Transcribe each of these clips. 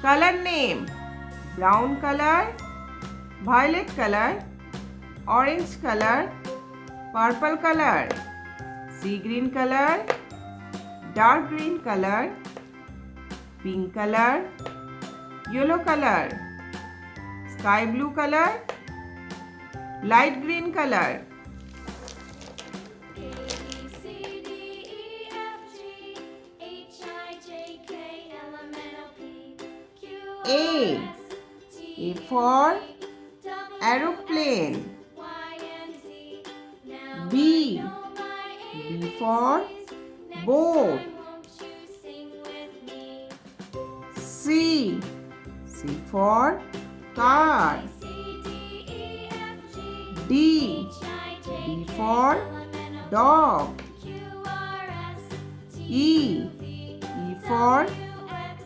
Color name: brown color, violet color, orange color, purple color, sea green color, dark green color, pink color, yellow color, sky blue color, light green color. A for aeroplane. B for boat. C for car. D for dog. E for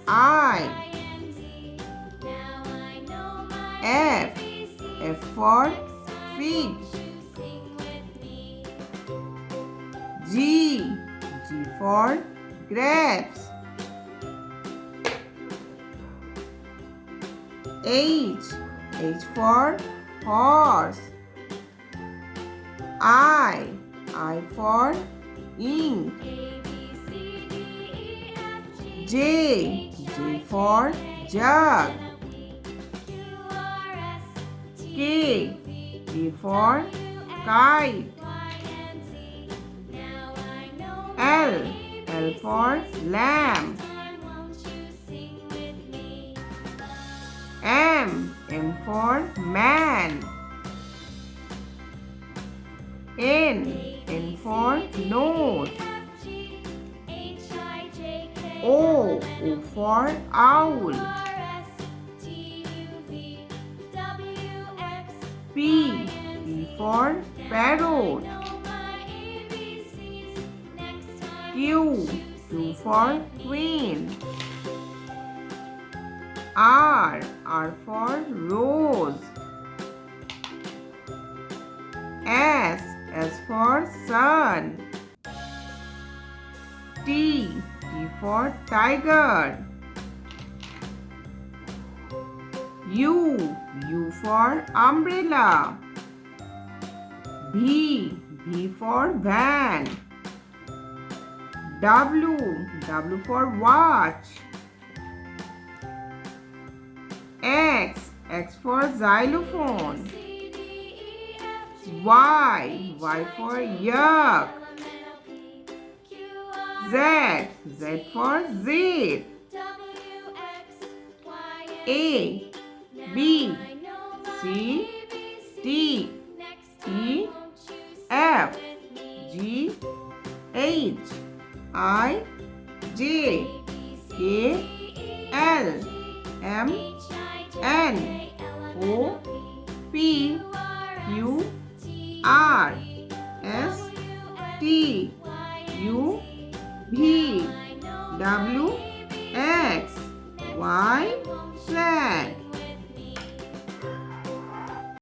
eye. F for feet. G for grapes. H for horse. I for ink. J for jug. K for kite. L for lamp. M for man. N for nose. O for owl. P for parrot. Q for queen. R for rose. S for sun. T for tiger. U for umbrella. V for van. W for watch. X for xylophone. Y for yak. Z for zip. A B C D E F G H I J K L M N O P Q R S T U V W X Y Z.